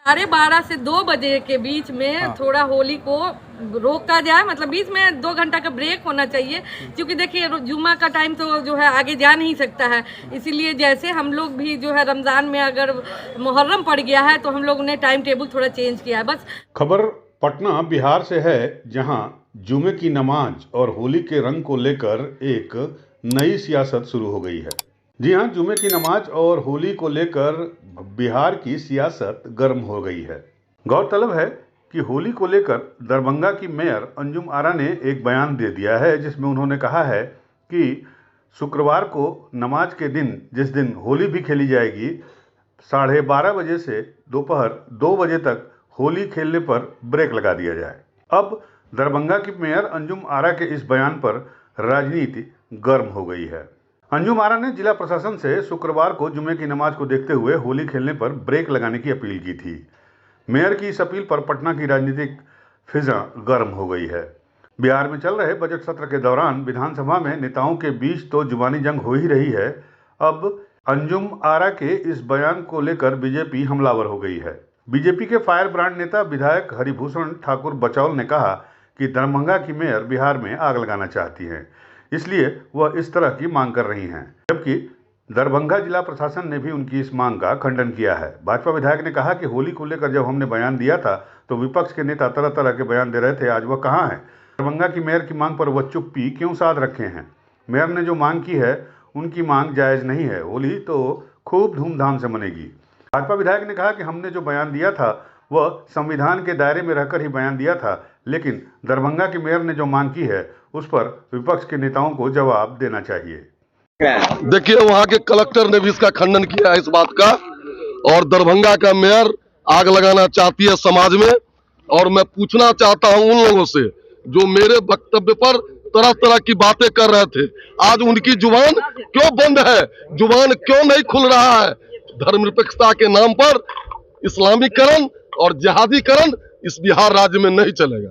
12:30 से 2 बजे के बीच में थोड़ा होली को रोका जाए, मतलब बीच में 2 घंटा का ब्रेक होना चाहिए, क्योंकि देखिए जुम्मा का टाइम तो जो है आगे जा नहीं सकता है। इसीलिए जैसे हम लोग भी जो है रमज़ान में अगर मुहर्रम पड़ गया है तो हम लोग ने टाइम टेबल थोड़ा चेंज किया है बस। खबर पटना बिहार से है, जहां जुमे की नमाज और होली के रंग को लेकर एक नई सियासत शुरू हो गई है। जी हां, जुमे की नमाज और होली को लेकर बिहार की सियासत गर्म हो गई है। गौरतलब है कि होली को लेकर दरभंगा की मेयर अंजुम आरा ने एक बयान दे दिया है, जिसमें उन्होंने कहा है कि शुक्रवार को नमाज के दिन, जिस दिन होली भी खेली जाएगी, 12:30 बजे से दोपहर 2 बजे तक होली खेलने पर ब्रेक लगा दिया जाए। अब दरभंगा की मेयर अंजुम आरा के इस बयान पर राजनीति गर्म हो गई है। अंजुम आरा ने जिला प्रशासन से शुक्रवार को जुमे की नमाज को देखते हुए होली खेलने पर ब्रेक लगाने की अपील की थी। मेयर की इस अपील पर पटना की राजनीतिक फिजा गर्म हो गई है। बिहार में चल रहे बजट सत्र के दौरान विधानसभा में नेताओं के बीच तो जुबानी जंग हो ही रही है। अब अंजुम आरा के इस बयान को लेकर बीजेपी हमलावर हो गई है। बीजेपी के फायर ब्रांड नेता विधायक हरिभूषण ठाकुर बचौल ने कहा कि दरभंगा की मेयर बिहार में आग लगाना चाहती हैं, इसलिए वह इस तरह की मांग कर रही हैं, जबकि दरभंगा जिला प्रशासन ने भी उनकी इस मांग का खंडन किया है। भाजपा विधायक ने कहा कि होली को लेकर जब हमने बयान दिया था तो विपक्ष के नेता तरह तरह के बयान दे रहे थे, आज वह कहाँ है? दरभंगा की मेयर की मांग पर वह चुप्पी क्यों साध रखे हैं? मेयर ने जो मांग की है उनकी मांग जायज नहीं है, होली तो खूब धूमधाम से मनेगी। भाजपा विधायक ने कहा कि हमने जो बयान दिया था वह संविधान के दायरे में रहकर ही बयान दिया था, लेकिन दरभंगा की मेयर ने जो मांग की है उस पर विपक्ष के नेताओं को जवाब देना चाहिए। देखिए, वहाँ के कलेक्टर ने भी इसका खंडन किया है इस बात का, और दरभंगा का मेयर आग लगाना चाहती है समाज में। और मैं पूछना चाहता हूं उन लोगों से जो मेरे वक्तव्य पर तरह तरह की बातें कर रहे थे, आज उनकी जुबान क्यों बंद है? जुबान क्यों नहीं खुल रहा है? धर्मनिरपेक्षता के नाम पर इस्लामीकरण और जिहादीकरण इस बिहार राज्य में नहीं चलेगा।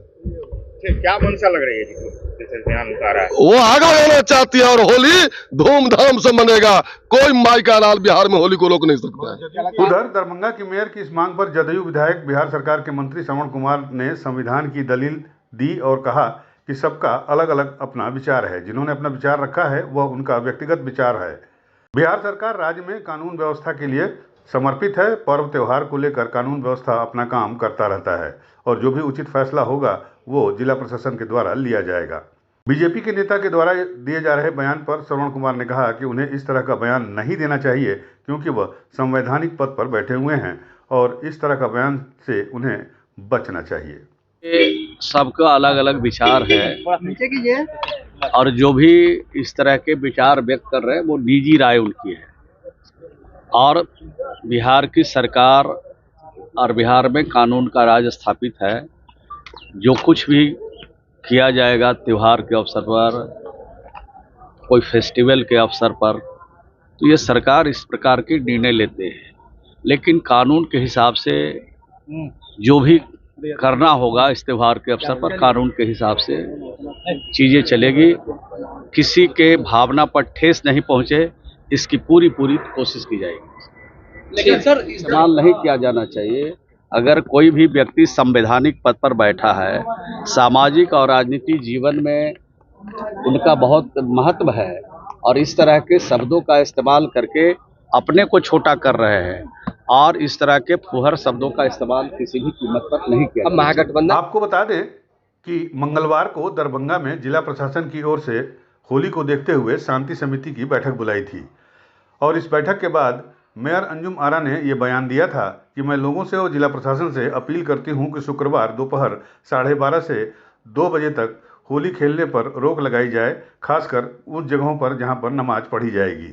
क्या मंशा लग रही है? वो आग लगाना चाहती है और होली धूमधाम से मनेगा। कोई माई का लाल बिहार में होली को रोक नहीं सकता है। उधर दरभंगा की मेयर की इस मांग पर जदयू विधायक बिहार सरकार के मंत्री श्रवण कुमार ने संविधान की दलील दी और कहा कि सबका अलग अलग अपना विचार है, जिन्होंने अपना विचार रखा है वह उनका व्यक्तिगत विचार है। बिहार सरकार राज्य में कानून व्यवस्था के लिए समर्पित है। पर्व त्योहार को लेकर कानून व्यवस्था अपना काम करता रहता है और जो भी उचित फैसला होगा वो जिला प्रशासन के द्वारा लिया जाएगा। बीजेपी के नेता के द्वारा दिए जा रहे बयान पर श्रवण कुमार ने कहा कि उन्हें इस तरह का बयान नहीं देना चाहिए, क्योंकि वह संवैधानिक पद पर बैठे हुए हैं और इस तरह का बयान से उन्हें बचना चाहिए। सबका अलग अलग विचार है और जो भी इस तरह के विचार व्यक्त कर रहे हैं वो निजी राय उनकी है। और बिहार की सरकार और बिहार में कानून का राज स्थापित है। जो कुछ भी किया जाएगा त्योहार के अवसर पर, कोई फेस्टिवल के अवसर पर, तो ये सरकार इस प्रकार के निर्णय लेते हैं, लेकिन कानून के हिसाब से जो भी करना होगा इस त्योहार के अवसर पर कानून के हिसाब से चीज़ें चलेगी। किसी के भावना पर ठेस नहीं पहुंचे, इसकी पूरी कोशिश की जाएगी। लेकिन सर इस्तेमाल नहीं किया जाना चाहिए। अगर कोई भी व्यक्ति संवैधानिक पद पर बैठा है, सामाजिक और राजनीतिक जीवन में उनका बहुत महत्व है, और इस तरह के शब्दों का इस्तेमाल करके अपने को छोटा कर रहे हैं और इस तरह के फुहर शब्दों का इस्तेमाल किसी भी कीमत पर नहीं किया। अब महागठबंधन, आपको बता दें कि मंगलवार को दरभंगा में जिला प्रशासन की ओर से होली को देखते हुए शांति समिति की बैठक बुलाई थी और इस बैठक के बाद मेयर अंजुम आरा ने यह बयान दिया था कि मैं लोगों से और जिला प्रशासन से अपील करती हूं कि शुक्रवार दोपहर 12:30 से 2 बजे तक होली खेलने पर रोक लगाई जाए, खासकर उन जगहों पर जहां पर नमाज पढ़ी जाएगी।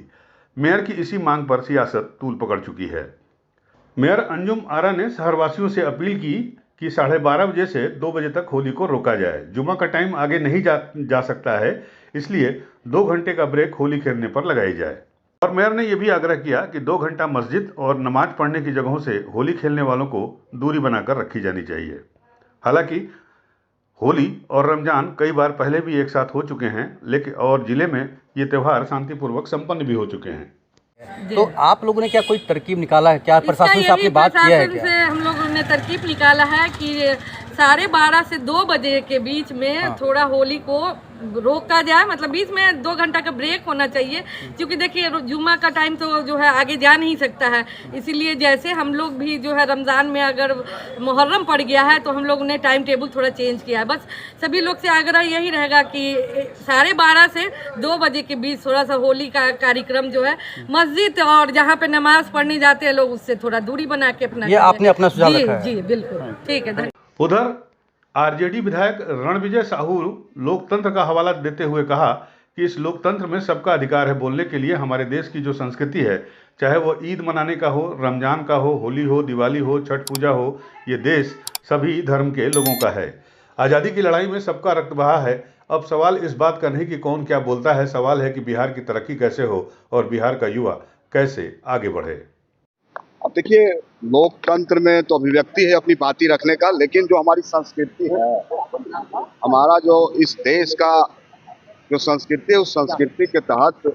मेयर की इसी मांग पर सियासत तूल पकड़ चुकी है। मेयर अंजुम आरा ने शहरवासियों से अपील की कि 12:30 बजे से 2 बजे तक होली को रोका जाए। जुमा का टाइम आगे नहीं जा सकता है, इसलिए 2 घंटे का ब्रेक होली खेलने पर लगाई जाए। और मेयर ने यह भी आग्रह किया कि 2 घंटा मस्जिद और नमाज पढ़ने की जगहों से होली खेलने वालों को दूरी बनाकर रखी जानी चाहिए। हालांकि होली और रमजान कई बार पहले भी एक साथ हो चुके हैं, लेकिन और जिले में ये त्यौहार शांतिपूर्वक संपन्न भी हो चुके हैं। तो आप लोगों ने क्या कोई तरकीब निकाला है? क्या प्रशासन से आपने बात किया है? हम लोगों ने तरकीब निकाला है कि 12:30 से 2 बजे के बीच में थोड़ा होली को रोका जाए, मतलब बीच में 2 घंटा का ब्रेक होना चाहिए, क्योंकि देखिए जुम्मा का टाइम तो जो है आगे जा नहीं सकता है। इसीलिए जैसे हम लोग भी जो है रमज़ान में अगर मुहर्रम पड़ गया है तो हम लोग ने टाइम टेबल थोड़ा चेंज किया है। बस सभी लोग से आग्रह यही रहेगा कि 12:30 से 2 बजे के बीच थोड़ा सा होली का कार्यक्रम जो है मस्जिद और जहाँ पे नमाज पढ़ने जाते हैं लोग उससे थोड़ा दूरी बना के अपना, ये आपने अपना सुझाव रखा है। जी बिल्कुल ठीक है। उधर आरजेडी विधायक रणविजय साहू लोकतंत्र का हवाला देते हुए कहा कि इस लोकतंत्र में सबका अधिकार है बोलने के लिए। हमारे देश की जो संस्कृति है, चाहे वो ईद मनाने का हो, रमजान का हो, होली हो, दिवाली हो, छठ पूजा हो, ये देश सभी धर्म के लोगों का है। आज़ादी की लड़ाई में सबका रक्त बहा है। अब सवाल इस बात का नहीं कि कौन क्या बोलता है, सवाल है कि बिहार की तरक्की कैसे हो और बिहार का युवा कैसे आगे बढ़े। अब देखिए, लोकतंत्र में तो अभिव्यक्ति है अपनी बातें रखने का, लेकिन जो हमारी संस्कृति है, हमारा जो इस देश का जो संस्कृति है, उस संस्कृति के तहत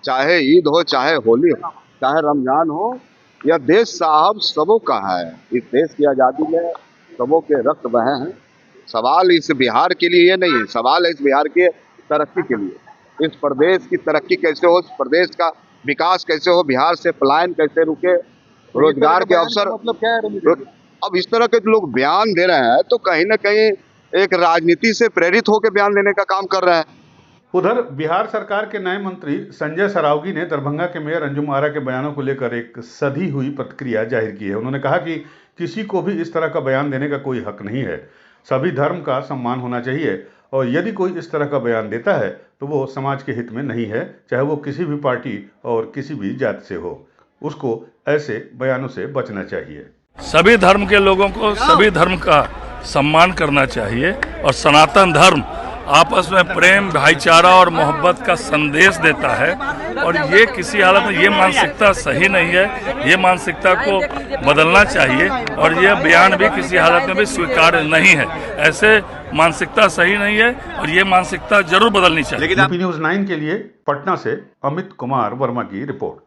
चाहे ईद हो, चाहे होली हो, चाहे रमजान हो, यह देश साहब सबों का है। इस देश की आज़ादी में सबों के रक्त बहे हैं। सवाल इस बिहार के लिए ये नहीं है, सवाल है इस बिहार के तरक्की के लिए। इस प्रदेश की तरक्की कैसे हो, इस प्रदेश का विकास कैसे हो, बिहार से पलायन कैसे रुके, रोजगार के अवसर। मतलब क्या है, अब इस तरह के लोग बयान दे रहे हैं तो कहीं ना कहीं एक राजनीति से प्रेरित होकर बयान देने का काम कर रहे हैं। उधर बिहार सरकार के नए मंत्री संजय सरावगी ने दरभंगा के मेयर अंजुम आरा के बयानों को लेकर एक सधी हुई प्रतिक्रिया जाहिर की है। उन्होंने कहा कि किसी को भी इस तरह का बयान देने का कोई हक नहीं है, सभी धर्म का सम्मान होना चाहिए, और यदि कोई इस तरह का बयान देता है तो वो समाज के हित में नहीं है, चाहे वो किसी भी पार्टी और किसी भी जाति से हो। उसको ऐसे बयानों से बचना चाहिए। सभी धर्म के लोगों को सभी धर्म का सम्मान करना चाहिए और सनातन धर्म आपस में प्रेम, भाईचारा और मोहब्बत का संदेश देता है, और ये किसी हालत में ये मानसिकता सही नहीं है। ये मानसिकता को बदलना चाहिए और ये बयान भी किसी हालत में भी स्वीकार्य नहीं है। ऐसे मानसिकता सही नहीं है और ये मानसिकता जरूर बदलनी चाहिए। यूपी न्यूज़ 9 के लिए पटना से अमित कुमार वर्मा की रिपोर्ट।